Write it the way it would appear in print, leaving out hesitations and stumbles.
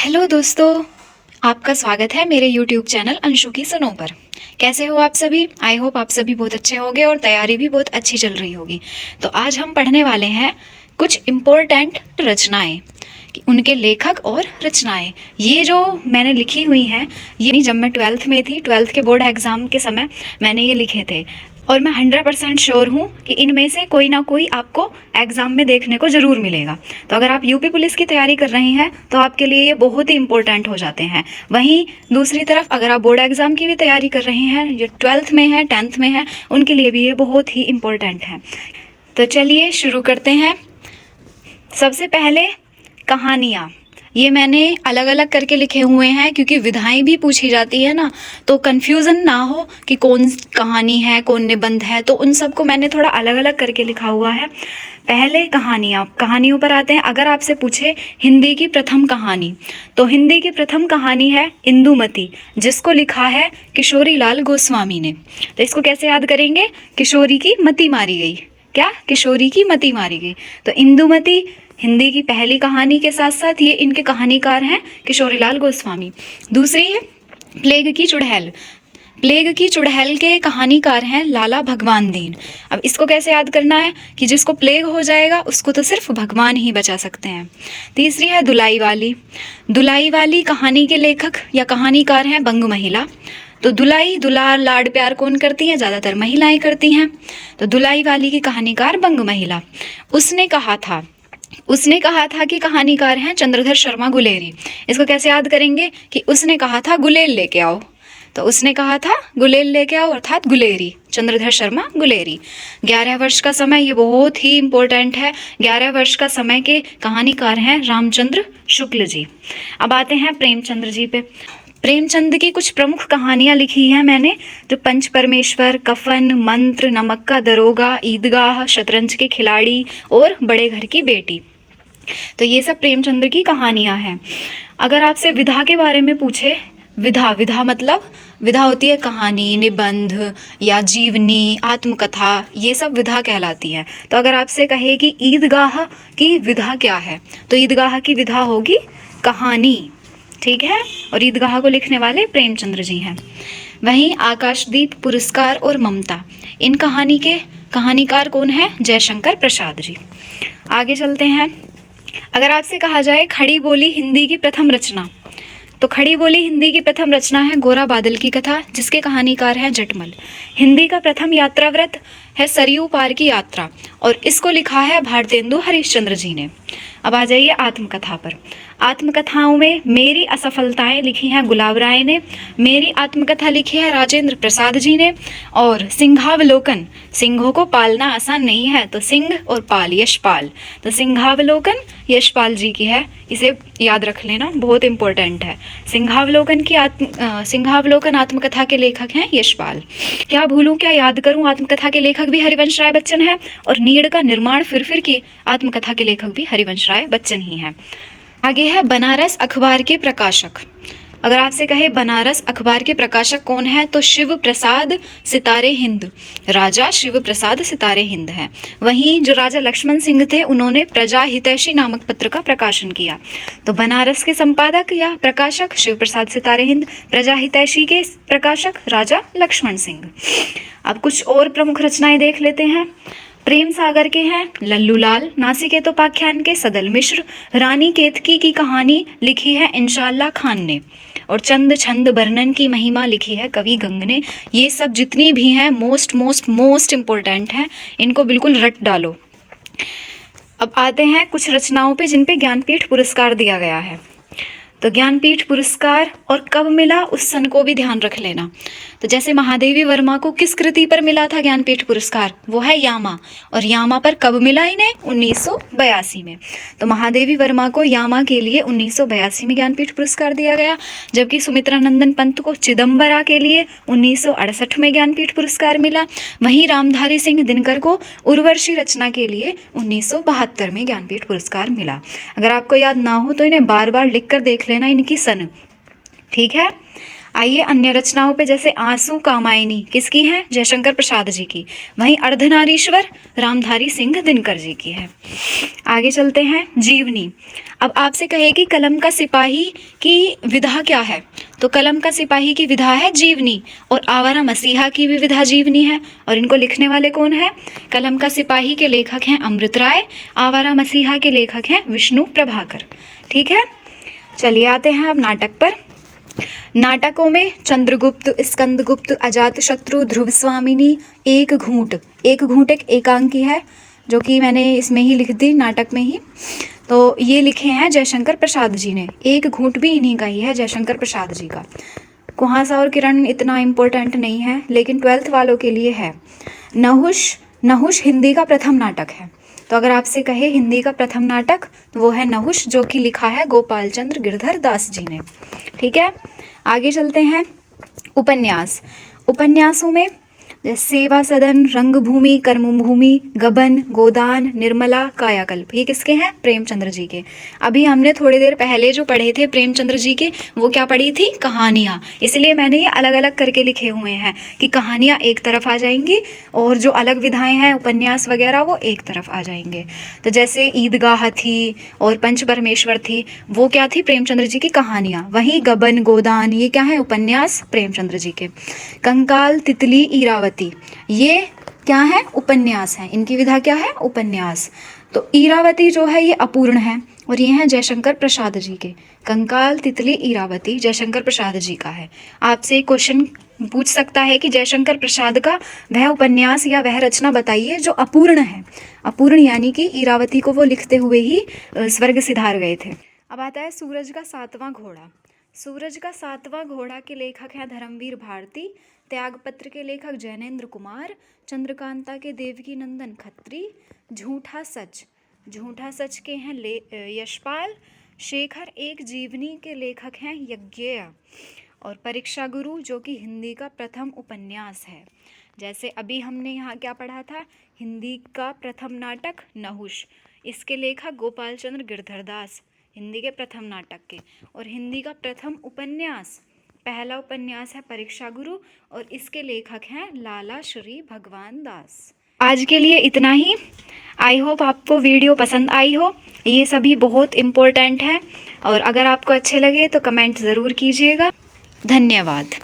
Hello दोस्तों, आपका स्वागत है मेरे YouTube चैनल अंशु की सुनो पर। कैसे हो आप सभी? आई होप आप सभी बहुत अच्छे होंगे और तैयारी भी बहुत अच्छी चल रही होगी। तो आज हम पढ़ने वाले हैं कुछ इम्पोर्टेंट रचनाएं, उनके लेखक और रचनाएं। ये जो मैंने लिखी हुई हैं, ये जब मैं 12th में थी, 12th के बोर्ड एग्जाम के समय मैंने ये लिखे थे और मैं 100% श्योर हूँ कि इनमें से कोई ना कोई आपको एग्जाम में देखने को ज़रूर मिलेगा। तो अगर आप यूपी पुलिस की तैयारी कर रही हैं तो आपके लिए ये बहुत ही इंपॉर्टेंट हो जाते हैं। वहीं दूसरी तरफ अगर आप बोर्ड एग्जाम की भी तैयारी कर रही हैं, जो 12th में है, 10th में है, उनके लिए भी ये बहुत ही इम्पोर्टेंट है। तो चलिए शुरू करते हैं। सबसे पहले कहानियाँ। ये मैंने अलग अलग करके लिखे हुए हैं क्योंकि विधाएं भी पूछी जाती है ना, तो कन्फ्यूज़न ना हो कि कौन कहानी है कौन निबंध है, तो उन सबको मैंने थोड़ा अलग अलग करके लिखा हुआ है। पहले कहानियों पर आते हैं। अगर आपसे पूछे हिंदी की प्रथम कहानी, तो हिंदी की प्रथम कहानी है इंदुमती, जिसको लिखा है किशोरी लाल गोस्वामी ने। तो इसको कैसे याद करेंगे? किशोरी की मति मारी गई। क्या? किशोरी की मति मारी गई। तो इंदुमती हिंदी की पहली कहानी के साथ साथ ये इनके कहानीकार हैं किशोरीलाल गोस्वामी। दूसरी है प्लेग की चुड़ैल। प्लेग की चुड़ैल के कहानीकार हैं लाला भगवान दीन। अब इसको कैसे याद करना है कि जिसको प्लेग हो जाएगा उसको तो सिर्फ भगवान ही बचा सकते हैं। तीसरी है दुलाई वाली। दुलाई वाली कहानी के लेखक या कहानीकार हैं बंग महिला। तो दुलाई, दुलार, लाड प्यार कौन करती हैं? ज़्यादातर महिलाएं करती हैं। तो दुलाई वाली की कहानीकार बंग महिला। उसने कहा था कि कहानीकार हैं चंद्रधर शर्मा गुलेरी। इसको कैसे याद करेंगे कि उसने कहा था गुलेल लेके आओ। तो उसने कहा था गुलेल लेके आओ, अर्थात गुलेरी, चंद्रधर शर्मा गुलेरी। 11 वर्ष का समय, ये बहुत ही इंपॉर्टेंट है। 11 वर्ष का समय के कहानीकार हैं रामचंद्र शुक्ल जी। अब आते हैं प्रेमचंद्र जी पे। प्रेमचंद की कुछ प्रमुख कहानियां लिखी हैं मैंने, जो पंच परमेश्वर, कफन, मंत्र, नमक का दरोगा, ईदगाह, शतरंज के खिलाड़ी और बड़े घर की बेटी। तो ये सब प्रेमचंद की कहानियां हैं। अगर आपसे विधा के बारे में पूछे, विधा मतलब विधा होती है कहानी, निबंध या जीवनी, आत्मकथा, ये सब विधा कहलाती है। तो अगर आपसे कहे कि ईदगाह की विधा क्या है, तो ईदगाह की विधा होगी कहानी, ठीक है। और ईदगाह को लिखने वाले प्रेमचंद्र जी हैं। वहीं आकाशदीप, पुरस्कार और ममता, इन कहानी के कहानीकार कौन है? जयशंकर प्रसाद जी। आगे चलते हैं। अगर आपसे कहा जाए खड़ी बोली हिंदी की प्रथम रचना, तो खड़ी बोली हिंदी की प्रथम रचना है गोरा बादल की कथा, जिसके कहानीकार हैं जटमल। हिंदी का प्रथम यात्रा व्रत है सरयू पार की यात्रा, और इसको लिखा है भारतेंदु हरिश्चंद्र जी ने। अब आ जाइए आत्मकथा पर। आत्मकथाओं में मेरी असफलताएं लिखी हैं गुलाब राय ने, मेरी आत्मकथा लिखी है राजेंद्र प्रसाद जी ने, और सिंहावलोकन, सिंहों को पालना आसान नहीं है, तो सिंह और पाल, यशपाल, तो सिंहावलोकन यशपाल जी की है। इसे याद रख लेना, बहुत इंपॉर्टेंट है। सिंहावलोकन आत्मकथा के लेखक हैं यशपाल। क्या भूलूं क्या याद करूं आत्मकथा के लेखक भी हरिवंश राय बच्चन है, और नीड़ का निर्माण फिर की आत्मकथा के लेखक भी हरिवंश राय बच्चन ही हैं। आगे है बनारस अखबार के प्रकाशक। अगर आपसे कहे बनारस अखबार के प्रकाशक कौन है, तो शिव प्रसाद सितारे हिंद, राजा शिव प्रसाद सितारे हिंद है। वहीं जो राजा लक्ष्मण सिंह थे, उन्होंने प्रजा हितैषी नामक पत्र का प्रकाशन किया। तो बनारस के संपादक या प्रकाशक शिव प्रसाद सितारे हिंद, प्रजा हितैषी के प्रकाशक राजा लक्ष्मण सिंह। अब कुछ और प्रमुख रचनाएं देख लेते हैं। प्रेम सागर के हैं लल्लूलाल, नासिकेतोपाख्यान के सदल मिश्र, रानी केतकी की कहानी लिखी है इंशाअल्लाह खान ने, और चंद छंद वर्णन की महिमा लिखी है कवि गंग ने। ये सब जितनी भी हैं मोस्ट इम्पोर्टेंट हैं, इनको बिल्कुल रट डालो। अब आते हैं कुछ रचनाओं पे जिन पे ज्ञानपीठ पुरस्कार दिया गया है। तो ज्ञानपीठ पुरस्कार और कब मिला उस सन को भी ध्यान रख लेना। तो जैसे महादेवी वर्मा को किस कृति पर मिला था ज्ञानपीठ पुरस्कार? वो है यामा। और यामा पर कब मिला इन्हें? 1982 में। तो महादेवी वर्मा को यामा के लिए 1982 में ज्ञानपीठ पुरस्कार दिया गया, जबकि सुमित्रा नंदन पंत को चिदम्बरा के लिए 1968 में ज्ञानपीठ पुरस्कार मिला। वहीं रामधारी सिंह दिनकर को उर्वशी रचना के लिए 1972 में ज्ञानपीठ पुरस्कार मिला। अगर आपको याद ना हो तो इन्हें बार बार लिख कर देख लेना इनकी सन, ठीक है। आइए अन्य रचनाओं पे, जैसे आंसू कामायनी किसकी है? जयशंकर प्रसाद जी की। वहीं अर्धनारीश्वर रामधारी सिंह दिनकर जी की है। आगे चलते हैं, जीवनी। अब आपसे कहे कि कलम का सिपाही की विधा क्या है, तो कलम का सिपाही की विधा है जीवनी, और आवारा मसीहा की भी विधा जीवनी है। और इनको लिखने वाले कौन है? कलम का सिपाही के लेखक हैं अमृत राय, आवारा मसीहा के लेखक हैं विष्णु प्रभाकर। ठीक है, चलिए आते हैं अब नाटक पर। नाटकों में चंद्रगुप्त, स्कंदगुप्त, अजातशत्रु, ध्रुव स्वामिनी, एक घूंट एक एकांकी है, जो कि मैंने इसमें ही लिख दी, नाटक में ही। तो ये लिखे हैं जयशंकर प्रसाद जी ने। एक घूंट भी इन्हीं का ही है, जयशंकर प्रसाद जी का। कुहासा और किरण इतना इम्पोर्टेंट नहीं है, लेकिन 12th वालों के लिए है। नहुष हिंदी का प्रथम नाटक है। तो अगर आपसे कहे हिंदी का प्रथम नाटक, तो वो है नहुष, जो कि लिखा है गोपाल चंद्र गिरधर दास जी ने। ठीक है, आगे चलते हैं। उपन्यासों में सेवा सदन, रंगभूमि, कर्मभूमि, गबन, गोदान, निर्मला, कायाकल्प, ये किसके हैं? प्रेमचंद्र जी के। अभी हमने थोड़ी देर पहले जो पढ़े थे प्रेमचंद्र जी के, वो क्या पढ़ी थी? कहानियाँ। इसलिए मैंने ये अलग अलग करके लिखे हुए हैं कि कहानियाँ एक तरफ आ जाएंगी और जो अलग विधाएं हैं उपन्यास वगैरह वो एक तरफ आ जाएंगे। तो जैसे ईदगाह थी और पंच परमेश्वर थी, वो क्या थी? प्रेमचंद्र जी की कहानियाँ। वहीं गबन, गोदान, ये क्या है? उपन्यास प्रेमचंद्र जी के। कंकाल, तितली, ईरावती, ये क्या है? उपन्यास है। इनकी विधा क्या है? उपन्यास। तो ईरावती जो है ये अपूर्ण है, और ये है जयशंकर प्रसाद जी के। कंकाल, तितली, ईरावती जयशंकर प्रसाद जी का है। आपसे क्वेश्चन पूछ सकता है कि जयशंकर प्रसाद का वह उपन्यास या वह रचना बताइए जो अपूर्ण है। अपूर्ण यानी कि ईरावती को वो लिखते हुए ही स्वर्ग सिधार गए थे। अब आता है सूरज का सातवां घोड़ा। सूरज का सातवां घोड़ा के लेखक हैं धर्मवीर भारती, त्यागपत्र के लेखक जैनेन्द्र कुमार, चंद्रकांता के देवकी नंदन खत्री, झूठा सच के हैं यशपाल, शेखर एक जीवनी के लेखक हैं यज्ञेय, और परीक्षा गुरु जो कि हिंदी का प्रथम उपन्यास है। जैसे अभी हमने यहाँ क्या पढ़ा था? हिंदी का प्रथम नाटक नहुष, इसके लेखक गोपाल चंद्र गिरधर दास, हिंदी के प्रथम नाटक के। और हिंदी का प्रथम उपन्यास, पहला उपन्यास है परीक्षा गुरु, और इसके लेखक हैं लाला श्री भगवान दास। आज के लिए इतना ही। आई होप आपको वीडियो पसंद आई हो। ये सभी बहुत इम्पोर्टेंट है, और अगर आपको अच्छे लगे तो कमेंट ज़रूर कीजिएगा। धन्यवाद।